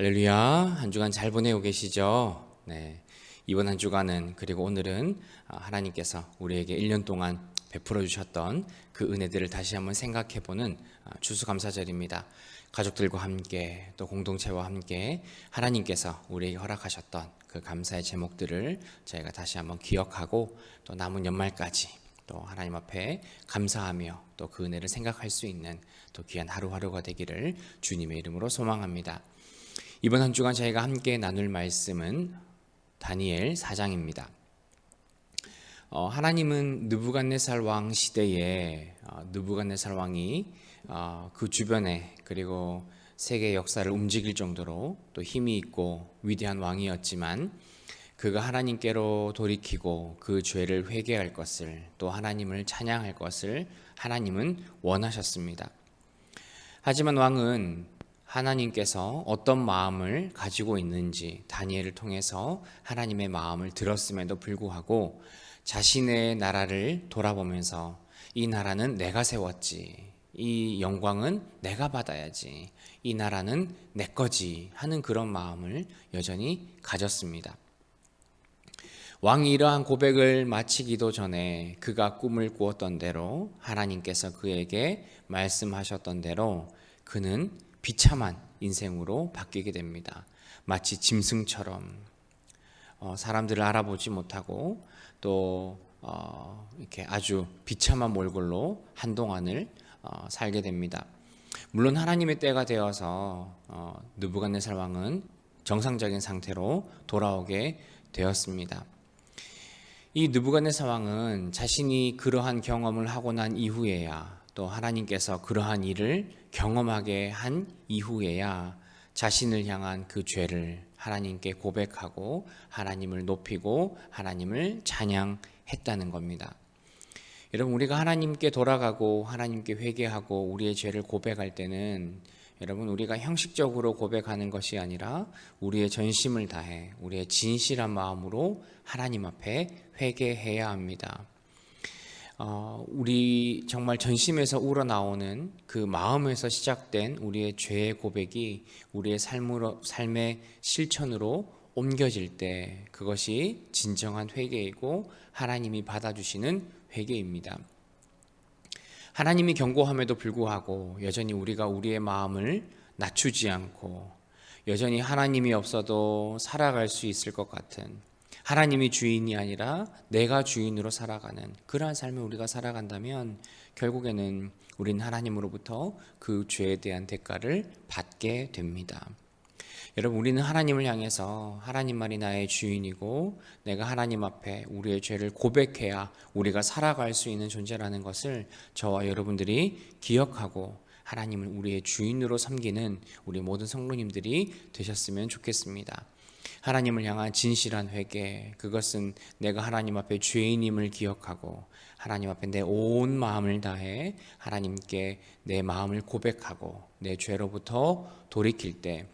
할렐루야. 한 주간 잘 보내고 계시죠? 네. 이번 한 주간은 그리고 오늘은 하나님께서 우리에게 1년 동안 베풀어 주셨던 그 은혜들을 다시 한번 생각해 보는 추수감사절입니다. 가족들과 함께 또 공동체와 함께 하나님께서 우리에게 허락하셨던 그 감사의 제목들을 저희가 다시 한번 기억하고 또 남은 연말까지 또 하나님 앞에 감사하며 또 그 은혜를 생각할 수 있는 또 귀한 하루하루가 되기를 주님의 이름으로 소망합니다. 이번 한 주간 저희가 함께 나눌 말씀은 다니엘 4장입니다. 하나님은 느부갓네살 왕 시대에 느부갓네살 왕이 그 주변에 그리고 세계 역사를 움직일 정도로 또 힘이 있고 위대한 왕이었지만 그가 하나님께로 돌이키고 그 죄를 회개할 것을 또 하나님을 찬양할 것을 하나님은 원하셨습니다. 하지만 왕은 하나님께서 어떤 마음을 가지고 있는지 다니엘을 통해서 하나님의 마음을 들었음에도 불구하고 자신의 나라를 돌아보면서 이 나라는 내가 세웠지, 이 영광은 내가 받아야지, 이 나라는 내 거지 하는 그런 마음을 여전히 가졌습니다. 왕이 이러한 고백을 마치기도 전에 그가 꿈을 꾸었던 대로 하나님께서 그에게 말씀하셨던 대로 그는 비참한 인생으로 바뀌게 됩니다. 마치 짐승처럼 사람들을 알아보지 못하고 또 이렇게 아주 비참한 몰골로 한동안을 살게 됩니다. 물론 하나님의 때가 되어서 느부갓네살 왕은 정상적인 상태로 돌아오게 되었습니다. 이 느부갓네살 왕은 자신이 그러한 경험을 하고 난 이후에야 또 하나님께서 그러한 일을 경험하게 한 이후에야 자신을 향한 그 죄를 하나님께 고백하고 하나님을 높이고 하나님을 찬양했다는 겁니다. 여러분, 우리가 하나님께 돌아가고 하나님께 회개하고 우리의 죄를 고백할 때는 여러분, 우리가 형식적으로 고백하는 것이 아니라 우리의 전심을 다해 우리의 진실한 마음으로 하나님 앞에 회개해야 합니다. 우리 정말 전심에서 우러나오는 그 마음에서 시작된 우리의 죄의 고백이 우리의 삶의 실천으로 옮겨질 때 그것이 진정한 회개이고 하나님이 받아주시는 회개입니다. 하나님이 경고함에도 불구하고 여전히 우리가 우리의 마음을 낮추지 않고 여전히 하나님이 없어도 살아갈 수 있을 것 같은, 하나님이 주인이 아니라 내가 주인으로 살아가는 그러한 삶을 우리가 살아간다면 결국에는 우리는 하나님으로부터 그 죄에 대한 대가를 받게 됩니다. 여러분, 우리는 하나님을 향해서 하나님만이 나의 주인이고 내가 하나님 앞에 우리의 죄를 고백해야 우리가 살아갈 수 있는 존재라는 것을 저와 여러분들이 기억하고 하나님을 우리의 주인으로 섬기는 우리 모든 성도님들이 되셨으면 좋겠습니다. 하나님을 향한 진실한 회개, 그것은 내가 하나님 앞에 죄인임을 기억하고 하나님 앞에 내 온 마음을 다해 하나님께 내 마음을 고백하고 내 죄로부터 돌이킬 때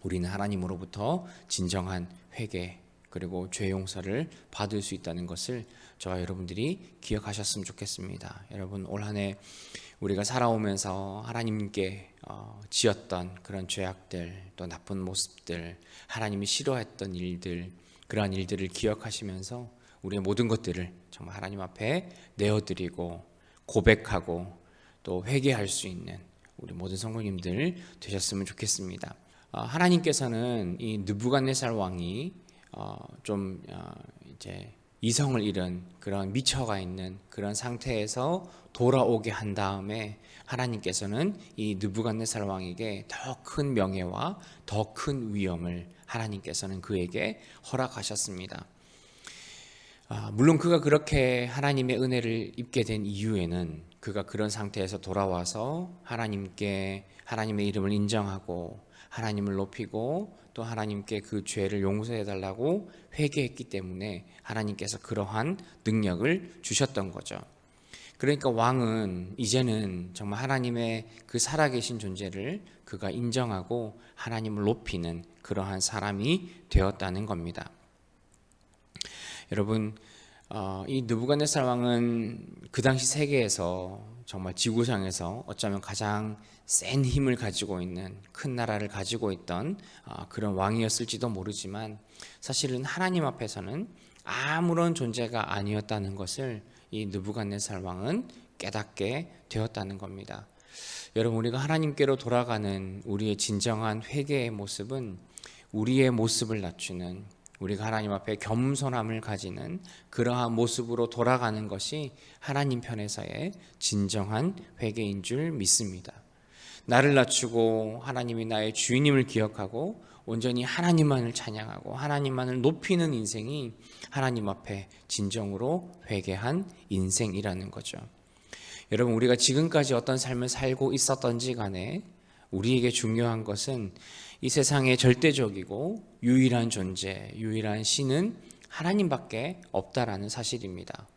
우리는 하나님으로부터 진정한 회개 그리고 죄 용서를 받을 수 있다는 것을 저와 여러분들이 기억하셨으면 좋겠습니다. 여러분, 올 한 해 우리가 살아오면서 하나님께 지었던 그런 죄악들 또 나쁜 모습들, 하나님이 싫어했던 일들, 그러한 일들을 기억하시면서 우리의 모든 것들을 정말 하나님 앞에 내어드리고 고백하고 또 회개할 수 있는 우리 모든 성도님들 되셨으면 좋겠습니다. 하나님께서는 이 느부갓네살 왕이 좀 이제 이성을 잃은 그런 미쳐가 있는 그런 상태에서 돌아오게 한 다음에 하나님께서는 이 느부갓네살 왕에게 더 큰 명예와 더 큰 위엄을 하나님께서는 그에게 허락하셨습니다. 물론 그가 그렇게 하나님의 은혜를 입게 된 이유에는 그가 그런 상태에서 돌아와서 하나님께 하나님의 이름을 인정하고 하나님을 높이고 또 하나님께 그 죄를 용서해 달라고 회개했기 때문에 하나님께서 그러한 능력을 주셨던 거죠. 그러니까 왕은 이제는 정말 하나님의 그 살아계신 존재를 그가 인정하고 하나님을 높이는 그러한 사람이 되었다는 겁니다. 여러분, 이 느부갓네살 왕은 그 당시 세계에서 정말 지구상에서 어쩌면 가장 센 힘을 가지고 있는 큰 나라를 가지고 있던 그런 왕이었을지도 모르지만 사실은 하나님 앞에서는 아무런 존재가 아니었다는 것을 이 느부갓네살 왕은 깨닫게 되었다는 겁니다. 여러분, 우리가 하나님께로 돌아가는 우리의 진정한 회개의 모습은 우리의 모습을 낮추는, 우리가 하나님 앞에 겸손함을 가지는 그러한 모습으로 돌아가는 것이 하나님 편에서의 진정한 회개인 줄 믿습니다. 나를 낮추고 하나님이 나의 주인임을 기억하고 온전히 하나님만을 찬양하고 하나님만을 높이는 인생이 하나님 앞에 진정으로 회개한 인생이라는 거죠. 여러분, 우리가 지금까지 어떤 삶을 살고 있었던지 간에 우리에게 중요한 것은 이 세상의 절대적이고 유일한 존재, 유일한 신은 하나님밖에 없다라는 사실입니다.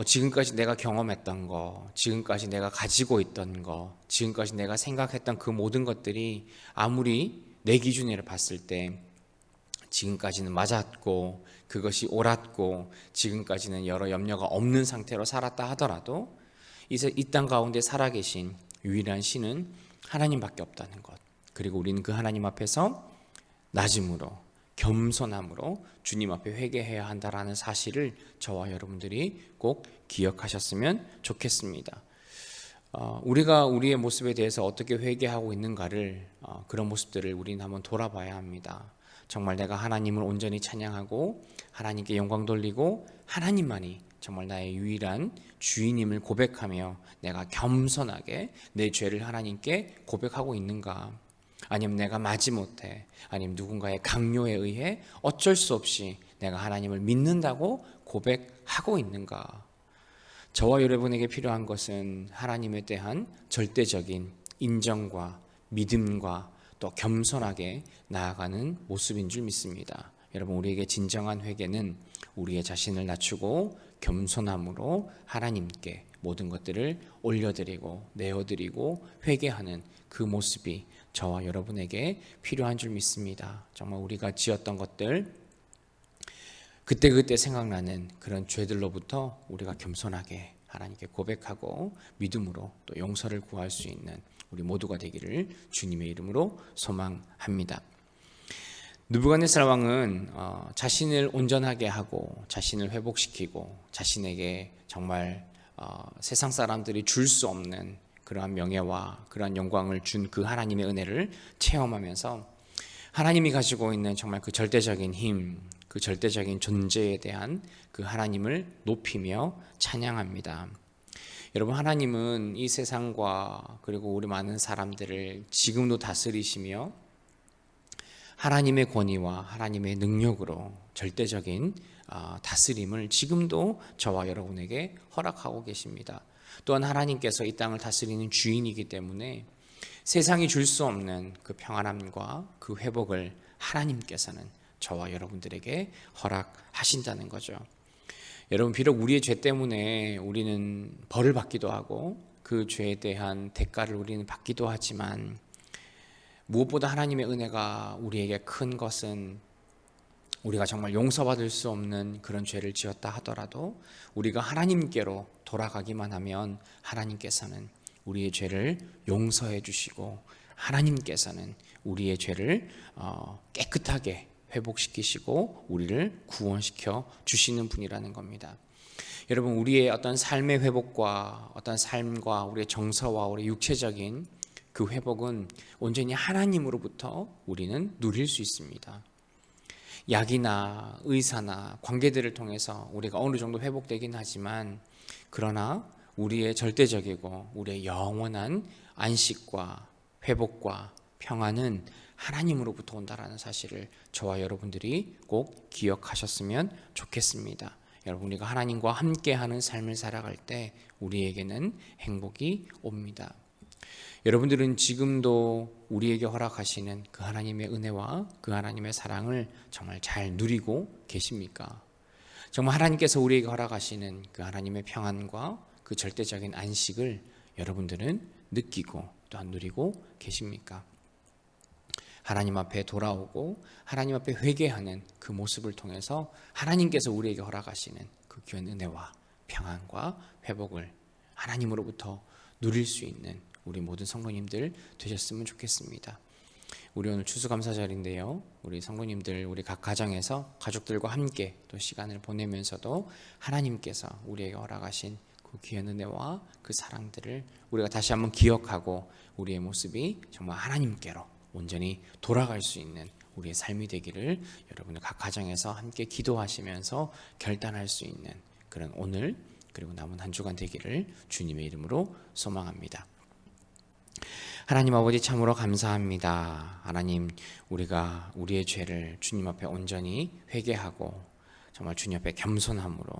지금까지 내가 경험했던 거, 지금까지 내가 가지고 있던 거, 지금까지 내가 생각했던 그 모든 것들이 아무리 내 기준으로 봤을 때 지금까지는 맞았고 그것이 옳았고 지금까지는 여러 염려가 없는 상태로 살았다 하더라도 이 땅 가운데 살아계신 유일한 신은 하나님밖에 없다는 것, 그리고 우리는 그 하나님 앞에서 낮음으로 겸손함으로 주님 앞에 회개해야 한다라는 사실을 저와 여러분들이 꼭 기억하셨으면 좋겠습니다. 우리가 우리의 모습에 대해서 어떻게 회개하고 있는가를, 그런 모습들을 우리는 한번 돌아봐야 합니다. 정말 내가 하나님을 온전히 찬양하고 하나님께 영광 돌리고 하나님만이 정말 나의 유일한 주인임을 고백하며 내가 겸손하게 내 죄를 하나님께 고백하고 있는가? 아니면 내가 마지못해, 아니면 누군가의 강요에 의해 어쩔 수 없이 내가 하나님을 믿는다고 고백하고 있는가? 저와 여러분에게 필요한 것은 하나님에 대한 절대적인 인정과 믿음과 또 겸손하게 나아가는 모습인 줄 믿습니다. 여러분, 우리에게 진정한 회개는 우리의 자신을 낮추고 겸손함으로 하나님께 모든 것들을 올려드리고 내어드리고 회개하는 그 모습이 저와 여러분에게 필요한 줄 믿습니다. 정말 우리가 지었던 것들, 그때그때 생각나는 그런 죄들로부터 우리가 겸손하게 하나님께 고백하고 믿음으로 또 용서를 구할 수 있는 우리 모두가 되기를 주님의 이름으로 소망합니다. 느부갓네살 왕은 자신을 온전하게 하고 자신을 회복시키고 자신에게 정말 세상 사람들이 줄 수 없는 그러한 명예와 그러한 영광을 준 그 하나님의 은혜를 체험하면서 하나님이 가지고 있는 정말 그 절대적인 힘, 그 절대적인 존재에 대한 그 하나님을 높이며 찬양합니다. 여러분, 하나님은 이 세상과 그리고 우리 많은 사람들을 지금도 다스리시며 하나님의 권위와 하나님의 능력으로 절대적인 다스림을 지금도 저와 여러분에게 허락하고 계십니다. 또한 하나님께서 이 땅을 다스리는 주인이기 때문에 세상이 줄 수 없는 그 평안함과 그 회복을 하나님께서는 저와 여러분들에게 허락하신다는 거죠. 여러분, 비록 우리의 죄 때문에 우리는 벌을 받기도 하고 그 죄에 대한 대가를 우리는 받기도 하지만 무엇보다 하나님의 은혜가 우리에게 큰 것은 우리가 정말 용서받을 수 없는 그런 죄를 지었다 하더라도 우리가 하나님께로 돌아가기만 하면 하나님께서는 우리의 죄를 용서해 주시고 하나님께서는 우리의 죄를 깨끗하게 회복시키시고 우리를 구원시켜 주시는 분이라는 겁니다. 여러분, 우리의 어떤 삶의 회복과 어떤 삶과 우리의 정서와 우리 육체적인 그 회복은 온전히 하나님으로부터 우리는 누릴 수 있습니다. 약이나 의사나 관계들을 통해서 우리가 어느 정도 회복되긴 하지만 그러나 우리의 절대적이고 우리의 영원한 안식과 회복과 평안은 하나님으로부터 온다라는 사실을 저와 여러분들이 꼭 기억하셨으면 좋겠습니다. 여러분, 우리가 하나님과 함께하는 삶을 살아갈 때 우리에게는 행복이 옵니다. 여러분들은 지금도 우리에게 허락하시는 그 하나님의 은혜와 그 하나님의 사랑을 정말 잘 누리고 계십니까? 정말 하나님께서 우리에게 허락하시는 그 하나님의 평안과 그 절대적인 안식을 여러분들은 느끼고 또한 누리고 계십니까? 하나님 앞에 돌아오고 하나님 앞에 회개하는 그 모습을 통해서 하나님께서 우리에게 허락하시는 그 귀한 은혜와 평안과 회복을 하나님으로부터 누릴 수 있는 우리 모든 성도님들 되셨으면 좋겠습니다. 우리 오늘 추수감사절인데요, 우리 성도님들, 우리 각 가정에서 가족들과 함께 또 시간을 보내면서도 하나님께서 우리에게 허락하신 그 귀한 은혜와 그 사랑들을 우리가 다시 한번 기억하고 우리의 모습이 정말 하나님께로 온전히 돌아갈 수 있는 우리의 삶이 되기를 여러분들 각 가정에서 함께 기도하시면서 결단할 수 있는 그런 오늘 그리고 남은 한 주간 되기를 주님의 이름으로 소망합니다. 하나님 아버지, 참으로 감사합니다. 하나님, 우리가 우리의 죄를 주님 앞에 온전히 회개하고 정말 주님 앞에 겸손함으로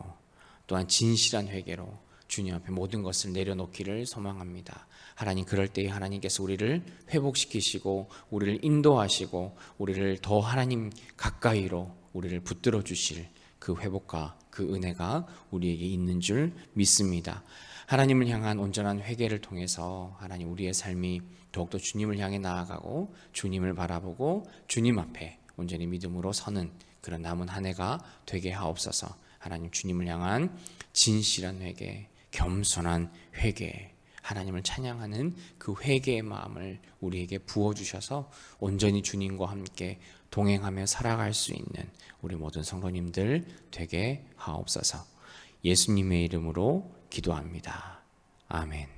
또한 진실한 회개로 주님 앞에 모든 것을 내려놓기를 소망합니다. 하나님, 그럴 때에 하나님께서 우리를 회복시키시고 우리를 인도하시고 우리를 더 하나님 가까이로 우리를 붙들어 주실 그 회복과 그 은혜가 우리에게 있는 줄 믿습니다. 하나님을 향한 온전한 회개를 통해서 하나님, 우리의 삶이 더욱더 주님을 향해 나아가고 주님을 바라보고 주님 앞에 온전히 믿음으로 서는 그런 남은 한 해가 되게 하옵소서. 하나님, 주님을 향한 진실한 회개, 겸손한 회개, 하나님을 찬양하는 그 회개의 마음을 우리에게 부어주셔서 온전히 주님과 함께 동행하며 살아갈 수 있는 우리 모든 성도님들 되게 하옵소서. 예수님의 이름으로 기도합니다. 아멘.